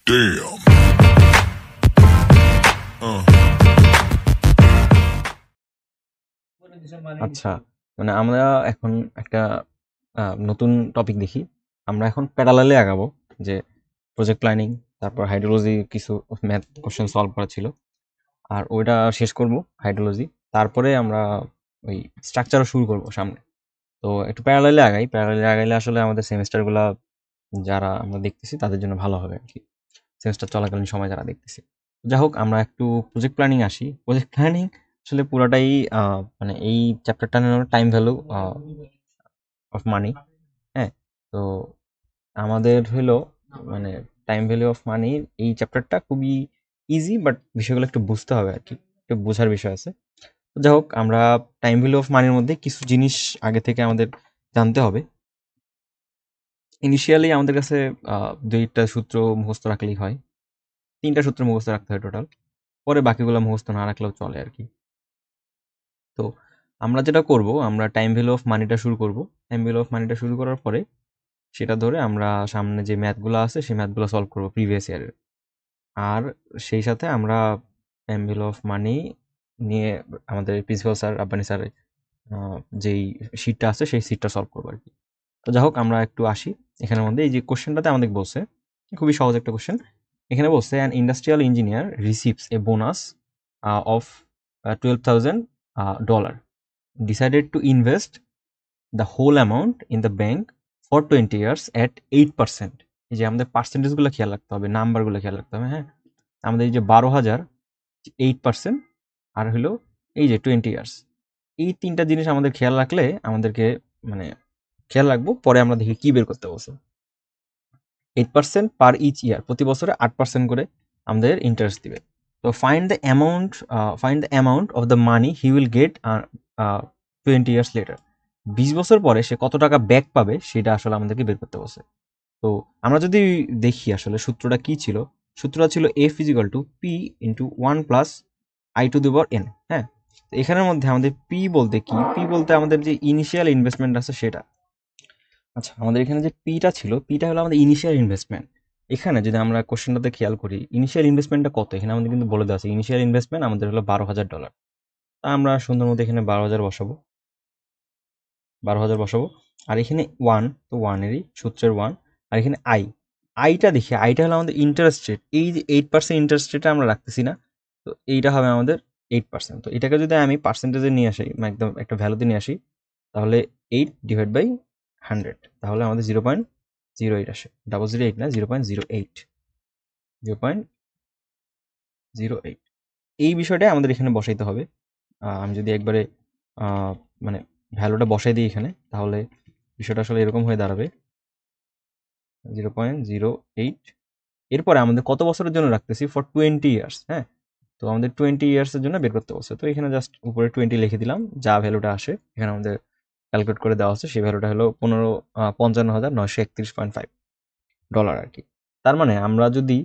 Damn. আচ্ছা, মানে আমরা এখন একটা নতুন টপিক দেখি। আমরা এখন প্যারালালে আগাবো, যে প্রজেক্ট প্ল্যানিং, তারপর হাইড্রোলজি, কিছু ম্যাথ কোশ্চেন সলভ করা ছিল, আর ওইটা শেষ করব হাইড্রোলজি। তারপরে আমরা ওই স্ট্রাকচারও শুরু করব সামনে। তো একটু প্যারালালে আগাই, প্যারালালে আগাইলে আসলে আমাদের সেমিস্টারগুলা যারা আমরা দেখতেছি তাদের জন্য ভালো হবে আর কি, সেমিস্টার চলাকালীন সময় যারা দেখতেছি। যাই হোক, আমরা একটু প্রজেক্ট প্ল্যানিং আসি। প্রজেক্ট প্ল্যানিং আসলে পুরাটাই মানে এই চ্যাপ্টারটা টাইম ভ্যালু অফ মানি। হ্যাঁ, তো আমাদের হলো মানে টাইম ভ্যালু অফ মানি, এই চ্যাপ্টারটা খুবই ইজি, বাট বিষয়গুলো একটু বুঝতে হবে আর কি, একটু বোঝার বিষয় আছে। তো যাই হোক, আমরা টাইম ভ্যালু অফ মানির মধ্যে কিছু জিনিস আগে থেকে আমাদের জানতে হবে। ইনিশিয়ালি আমাদের কাছে দুইটা সূত্র মুখস্থ রাখলেই হয়, তিনটা সূত্র মুখস্থ রাখতে হয় টোটাল। পরে বাকিগুলো মুখস্থ না রাখলেও চলে আর কি। তো আমরা যেটা করব, আমরা টাইম ভ্যালু অফ মানিটা শুরু করব। টাইম ভ্যালু অফ মানিটা শুরু করার পরে সেটা ধরে আমরা সামনে যে ম্যাথগুলো আছে সেই ম্যাথগুলো সলভ করব প্রিভিয়াস ইয়ারের। আর সেই সাথে আমরা টাইম ভ্যালু অফ মানি নিয়ে আমাদের প্রিন্সিপাল স্যার, আব্বানি স্যার যেই শিটটা আছে সেই শিটটা সলভ করবো আর কি। তো যাই হোক, আমরা একটু আসি এখানের মধ্যে। এই যে কোশ্চেনটাতে আমাদের বলছে, খুবই সহজ একটা কোশ্চেন। এখানে বলছে an industrial engineer receives A bonus of $12,000, decided to invest the whole amount in the bank for 20 years at 8%। এই যে আমাদের পার্সেন্টেজগুলো খেয়াল রাখতে হবে, নাম্বারগুলো খেয়াল রাখতে হবে। হ্যাঁ, আমাদের এই যে 12,000, 8%, আর হলো এই যে 20 ইয়ার্স, এই তিনটা জিনিস আমাদের খেয়াল রাখলে আমাদেরকে মানে খেয়াল রাখবো, পরে আমরা দেখি কি বের করতে বলছে। 8% পার ইচ ইয়ার, প্রতি বছরে 8% করে আমাদের ইন্টারেস্ট দিবে। তো find the amount of the money he will get 20 years later. 20 বছর পরে সে কত টাকা ব্যাক পাবে সেটা আসলে আমাদেরকে বের করতে বলছে। তো আমরা যদি দেখি আসলে সূত্রটা কি ছিল, সূত্রটা ছিল F is equal to P into 1 + i⁴n। হ্যাঁ, তো এখানের মধ্যে আমাদের পি বলতে কি, পি বলতে আমাদের যে ইনিশিয়াল ইনভেস্টমেন্ট আছে সেটা। আচ্ছা, আমাদের এখানে যে পিটা ছিল, পিটা হলো আমাদের ইনিশিয়াল ইনভেস্টমেন্ট। এখানে যদি আমরা কোশ্চেনটাতে খেয়াল করি, ইনিশিয়াল ইনভেস্টমেন্টটা কত, এখানে আমাদের কিন্তু বলে দেওয়া আছে ইনিশিয়াল ইনভেস্টমেন্ট আমাদের হলো $12,000। তা আমরা সুন্দর মতো এখানে 12,000 বসাবো, 12,000 বসাবো। আর এখানে ওয়ান, তো ওয়ানেরই সূত্রের ওয়ান। আর এখানে আইটা দেখি, আইটা হলো আমাদের ইন্টারেস্ট রেট। এই যে 8% ইন্টারেস্ট রেটটা আমরা রাখতেছি না, তো এইটা হবে আমাদের 8%। তো এটাকে যদি আমি পার্সেন্টেজে নিয়ে আসি, মানে একদম একটা ভ্যালুতে নিয়ে আসি, তাহলে 8/100, তাহলে আমাদের 0.08 আসে। 008 না, 0.08, 0.08। এই বিষয়টাই আমাদের এখানে বসাইতে হবে। আমি যদি একবারে মানে ভ্যালুটা বসাই দিই এখানে, তাহলে বিষয়টা আসলে এরকম হয়ে দাঁড়াবে 0.08। এরপরে আমাদের কত বছরের জন্য রাখতেছি, ফর 20 ইয়ার্স। হ্যাঁ, তো আমাদের 20 ইয়ার্সের জন্য বের করতে বলছে। তো এখানে জাস্ট উপরে 20 লিখে দিলাম, যা ভ্যালুটা আসে এখানে আমাদের ক্যালকুলেট করে দেওয়া হচ্ছে, সেই ভ্যালুটা হলো 55,931.5 ডলার আর কি। তার মানে আমরা যদি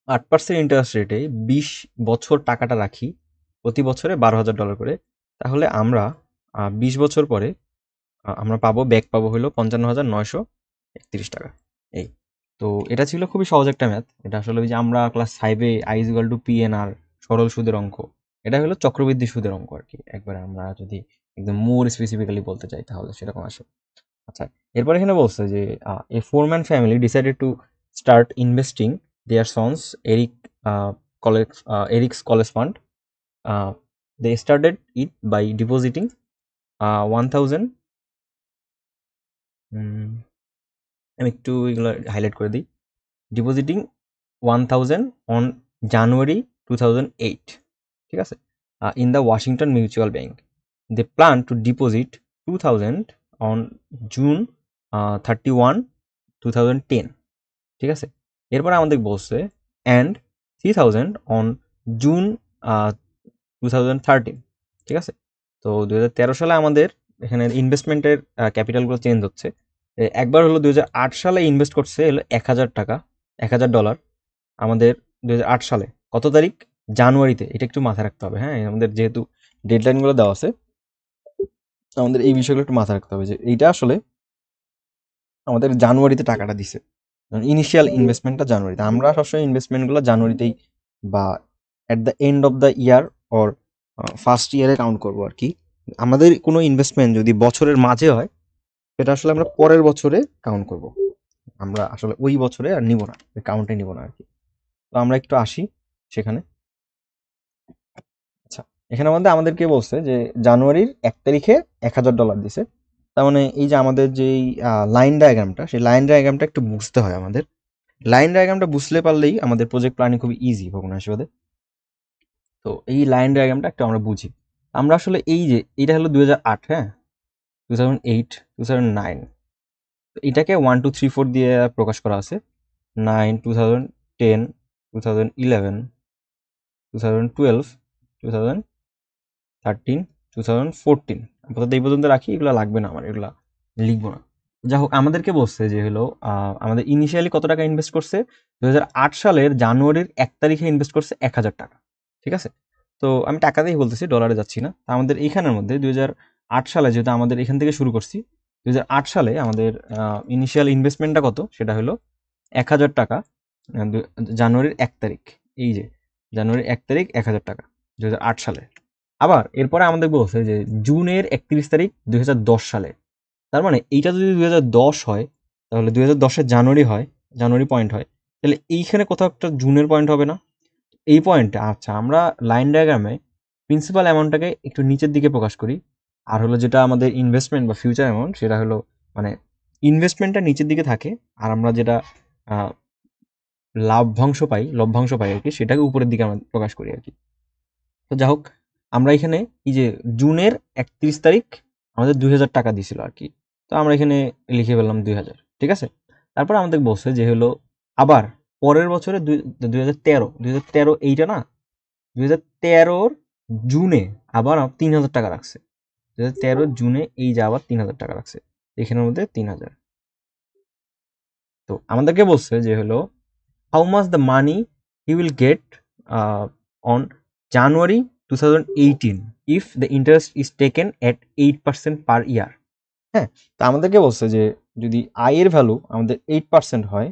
8% ইন্টারেস্ট রেটে 20 বছর টাকাটা রাখি, প্রতি বছরে $12,000 করে, তাহলে আমরা 20 বছর পরে আমরা পাবো, ব্যাক পাবো হলো 55,931 টাকা। এই তো এটা ছিল খুবই সহজ একটা ম্যাথ। এটা আসলে ওই যে আমরা ক্লাস 5-এ I=PNR, সরল সুদের অঙ্ক, এটা হলো চক্রবৃদ্ধি সুদের অঙ্ক আর কি। একবারে আমরা যদি একদম মোর স্পেসিফিক্যালি বলতে চাই তাহলে সেরকম আসে। আচ্ছা, এরপর এখানে বলছে যে a four man family decided to start investing their sons Eric's college fund. They started it by depositing 1,000। আমি একটু এগুলো হাইলাইট করে দিই। ডিপোজিটিং 1,000 অন জানুয়ারি 2008, ঠিক আছে, in the Washington mutual bank. They plan to deposit 2,000 on June 31, 2010, ঠিক আছে। এরপরে আমাদের বলছে অ্যান্ড 3,000 অন জুন 2013, ঠিক আছে। তো 2013 সালে আমাদের এখানে ইনভেস্টমেন্টের ক্যাপিটালগুলো চেঞ্জ হচ্ছে। একবার হলো 2008 সালে ইনভেস্ট করছে হলো 1,000 টাকা, $1,000 আমাদের 2008 সালে। কত তারিখ? জানুয়ারিতে। এটা একটু মাথায় রাখতে হবে। হ্যাঁ, আমাদের যেহেতু ডেডলাইনগুলো দেওয়া আছে, আমাদের এই বিষয়গুলো একটু মাথায় রাখতে হবে যে এইটা আসলে আমাদের জানুয়ারিতে টাকাটা দিছে। ইনিশিয়াল ইনভেস্টমেন্টটা জানুয়ারিতে, আমরা সবসময় ইনভেস্টমেন্টগুলো জানুয়ারিতেই বা at the end of the year or first ইয়ারে কাউন্ট করবো আর কি। আমাদের কোনো ইনভেস্টমেন্ট যদি বছরের মাঝে হয় সেটা আসলে আমরা পরের বছরে কাউন্ট করব, আমরা আসলে ওই বছরে আর নিব না, কাউন্টে নিব না আর কি। তো আমরা একটু আসি সেখানে। আচ্ছা, এখানে মধ্যে আমাদেরকে বলছে যে জানুয়ারির 1 তারিখে $1000 দিছে। তার মানে এই যে আমাদের যেই লাইন ডায়াগ্রামটা, সেই লাইন ডায়াগ্রামটা একটু বুঝতে হয় আমাদের। লাইন ডায়াগ্রামটা বুঝতে পারলেই আমাদের প্রজেক্ট প্ল্যানিং খুবই ইজি ভগ্নাংশবাদে। তো এই লাইন ডায়াগ্রামটা একটু আমরা বুঝি। আমরা আসলে এই যে এটা হলো 2008, হ্যাঁ, 2008, 2009, এটাকে 1 2 3 4 দিয়ে প্রকাশ করা আছে। 9, 2010, 2011, 2012, 2013, 2014, আপাতত এই পর্যন্ত রাখি, এগুলো লাগবে না আমার, এগুলা লিখবো না। যাই হোক, আমাদেরকে বলছে যে হলো আমাদের ইনিশিয়ালি কত টাকা ইনভেস্ট করছে, 2008 সালের জানুয়ারির 1 তারিখে ইনভেস্ট করছে $1000, ঠিক আছে। তো আমি টাকাতেই বলতেছি, ডলারে যাচ্ছি না। তা আমাদের এইখানের মধ্যে 2008 সালে, যেহেতু আমাদের এখান থেকে শুরু করছি, 2008 সালে আমাদের ইনিশিয়াল ইনভেস্টমেন্টটা কত, সেটা হলো $1000। জানুয়ারির 1 তারিখ, এই যে জানুয়ারির 1 তারিখ, $1000 2008 সালে। আবার এরপরে আমাদের বলছে যে জুনের 31 তারিখ 2010 সালে। তার মানে এইটা যদি 2010 হয়, তাহলে 2010-এর জানুয়ারি হয়, জানুয়ারি পয়েন্ট হয়, তাহলে এইখানে কোথাও একটা জুনের পয়েন্ট হবে না? এই পয়েন্টটা, আচ্ছা, আমরা লাইন ডায়াগ্রামে প্রিন্সিপাল অ্যামাউন্টটাকে একটু নিচের দিকে প্রকাশ করি, আর হলো যেটা আমাদের ইনভেস্টমেন্ট বা ফিউচার অ্যামাউন্ট, সেটা হলো মানে ইনভেস্টমেন্টটা নিচের দিকে থাকে, আর আমরা যেটা আহ, লভ্যাংশ পাই আর কি, সেটাকে উপরের দিকে আমরা প্রকাশ করি আর কি। তো যাই হোক, আমরা এখানে এই যে জুনের 31 তারিখ আমাদের $2000 দিছিল আর কি। তো আমরা এখানে লিখে ফেললাম 2000, ঠিক আছে। তারপর আমাদের বলছে যে হলো আবার পরের বছরে 2013 এইটা না, 2013-র জুনে আবার 3000 টাকা রাখছে। 2013-র জুনে এই যে আবার 3000 টাকা রাখছে, এখানের মধ্যে 3000। তো আমাদেরকে বলছে যে হলো how much the money he will get on January 2018 if the interest is taken at 8% per year। হ্যাঁ, তো আমাদেরকে বলছে যে যদি আয়ের ভ্যালু আমাদের 8% হয়,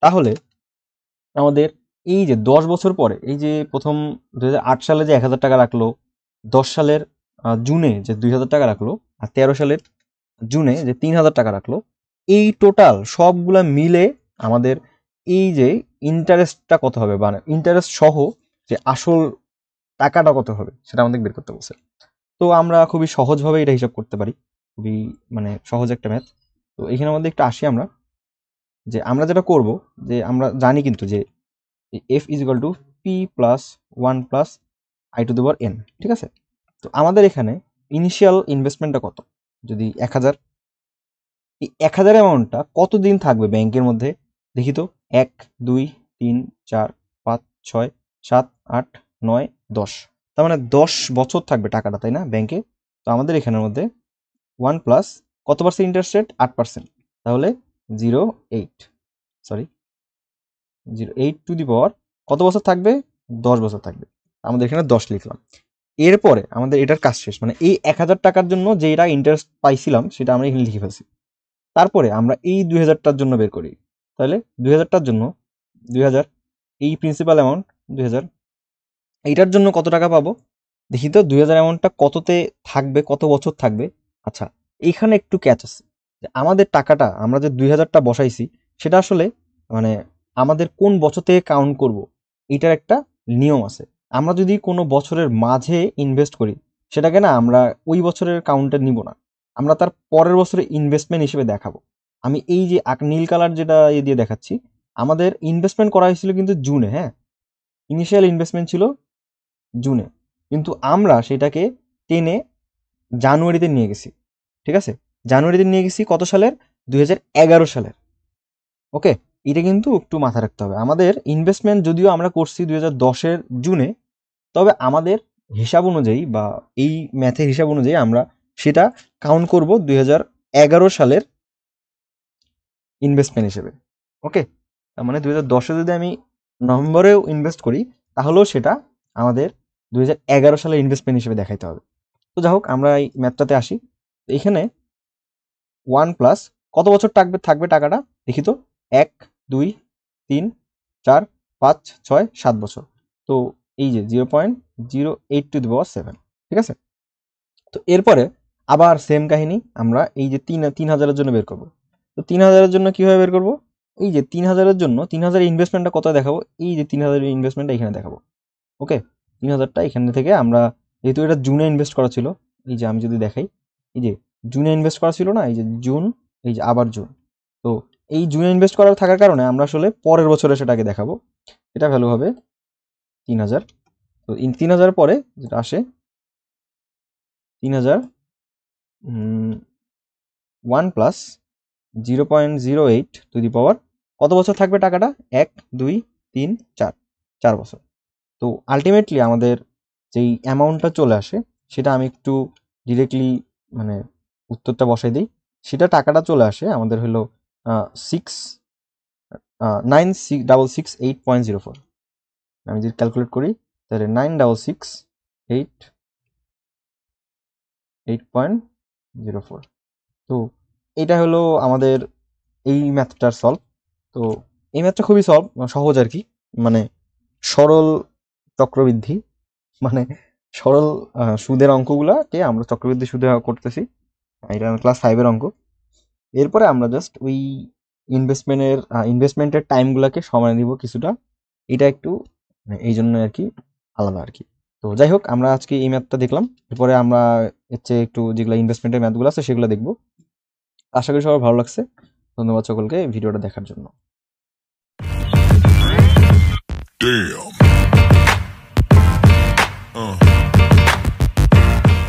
তাহলে আমাদের এই যে 10 বছর পরে, এই যে প্রথম 2008 সালে যে 1000 টাকা রাখলো, 10 সালের জুনে যে 2000 টাকা রাখলো, আর 13 সালের জুনে যে 3000 টাকা রাখলো, এই টোটাল সবগুলা মিলে আমাদের এই যে ইন্টারেস্টটা কত হবে, মানে ইন্টারেস্ট সহ যে আসল টাকাটা কত হবে, সেটা আমাদের বের করতে বলছে। তো আমরা খুবই সহজভাবে এটা হিসাব করতে পারি, খুবই মানে সহজ একটা ম্যাথ। তো এখানে আমাদের একটু আসি আমরা, যে আমরা যেটা করব, যে আমরা জানি কিন্তু যে F is equal to P plus 1 plus i⁴n, ঠিক আছে। তো আমাদের এখানে ইনিশিয়াল ইনভেস্টমেন্টটা কত, যদি 1000, এই 1000 অ্যামাউন্টটা কতদিন থাকবে ব্যাংকের মধ্যে, দেখি তো। 1 2 3 4 5 6 7 8 9 10, তার মানে 10 বছর থাকবে টাকাটা, তাই না, ব্যাংকে। তো আমাদের এখানের মধ্যে 1 প্লাস কত পার্সেন্ট ইন্টারেস্ট রেট, 8%, তাহলে 0.8, সরি 0.8 টু দি পাওয়ার কত বছর থাকবে, 10 বছর থাকবে। আমাদের এখানে 10 লিখলাম। এরপরে আমাদের এটার কাজ শেষ, মানে এই 1000 টাকার জন্য যে এটা ইন্টারেস্ট পাইছিলাম সেটা আমরা এখানে লিখে ফেলছি। তারপরে আমরা এই 2000টার জন্য বের করি, তাহলে 2000টার জন্য 2000, এই প্রিন্সিপাল অ্যামাউন্ট 2000, এইটার জন্য কত টাকা পাবো, দেখি তো। 2000 অ্যামাউন্টটা কততে থাকবে, কত বছর থাকবে। আচ্ছা, এইখানে একটু ক্যাচ আছে, যে আমাদের টাকাটা আমরা যে 2000টা বসাইছি, সেটা আসলে মানে আমাদের কোন বছর থেকে কাউন্ট করব, এটার একটা নিয়ম আছে। আমরা যদি কোনো বছরের মাঝে ইনভেস্ট করি, সেটাকে না আমরা ওই বছরের কাউন্টে নিব না, আমরা তার পরের বছরে ইনভেস্টমেন্ট হিসেবে দেখাবো। আমি এই যে নীল কালার যেটা দিয়ে দেখাচ্ছি, আমাদের ইনভেস্টমেন্ট করা হয়েছিল কিন্তু জুনে, হ্যাঁ, ইনিশিয়াল ইনভেস্টমেন্ট ছিল জুনে, কিন্তু আমরা সেটাকে টেনে জানুয়ারিতে নিয়ে গেছি, ঠিক আছে। জানুয়ারিতে নিয়ে গেছি কত সালের, 2011 সালের। ওকে, এটা কিন্তু একটু মাথায় রাখতে হবে। আমাদের ইনভেস্টমেন্ট যদিও আমরা করছি 2010-এর জুনে, তবে আমাদের হিসাব অনুযায়ী বা এই ম্যাথের হিসাব অনুযায়ী আমরা সেটা কাউন্ট করব 2011 সালের ইনভেস্টমেন্ট হিসেবে। ওকে, তার মানে 2010-এ যদি আমি নভেম্বরেও ইনভেস্ট করি, তাহলেও সেটা আমাদের 2011 সালের ইনভেস্টমেন্ট হিসেবে দেখাইতে হবে। তো যাই হোক, আমরা এই ম্যাথটাতে আসি। এখানে 1 প্লাস কত বছর থাকবে টাকাটা, দেখি তো। 1 2 3 4 5 6 7 বছর। তো এই যে 0.08 to the power 7, ঠিক আছে। তো এরপরে আবার সেম কাহিনী, আমরা এই যে 3000-এর জন্য বের করব। তো 3000-এর জন্য কিভাবে বের করব? এই যে 3000-এর জন্য 3000-এর ইনভেস্টমেন্টটা কত দেখাবো, এই যে 3000-এর ইনভেস্টমেন্টটা এখানে দেখাবো। ওকে, 3000টা এখানে থেকে আমরা, যেহেতু এটা জুনে ইনভেস্ট করা ছিল, এই যে আমি যদি দেখাই, এই যে জুনে ইনভেস্ট করা ছিল না, এই যে জুন, এই যে আবার জুন। তো এই জুনে ইনভেস্ট করার থাকার কারণে আমরা আসলে পরের বছরে সেটাকে দেখাবো। এটা ভ্যালু হবে 3000। তো 3000 পরে যেটা আসে 3000 1 প্লাস 0.08 to the power, কত বছর থাকবে টাকাটা? 1 2 3 4, 4 বছর। তো আলটিমেটলি আমাদের যেই অ্যামাউন্টটা চলে আসে সেটা আমি একটু ডিরেক্টলি মানে উত্তরটা বসাই দিই। সেটা টাকাটা চলে আসে আমাদের হলো 9668.04। আমি যদি ক্যালকুলেট করি তাহলে 9668.04। তো এটা হলো আমাদের এই ম্যাথটার সলভ। তো এই ম্যাথটা খুবই সহজ আর কি, মানে সরল চক্রবৃদ্ধি, মানে সরল সুদের অঙ্কগুলাকে আমরা চক্রবৃদ্ধি সুদে করতেছি। এটা ক্লাস 5-এর অঙ্ক। এরপরে আমরা জাস্ট ওই ইনভেস্টমেন্টের টাইমগুলোকে সময় দিব কিছুটা, এটা একটু এই জন্য আর কি আলাদা আর কি। তো যাই হোক, আমরা আজকে এই ম্যাথটা দেখলাম, এরপরে আমরা হচ্ছে একটু যেগুলো ইনভেস্টমেন্টের ম্যাথগুলো আছে সেগুলো দেখবো। আশা করি সবার ভালো লাগছে। ধন্যবাদ সকলকে ভিডিওটা দেখার জন্য। Damn.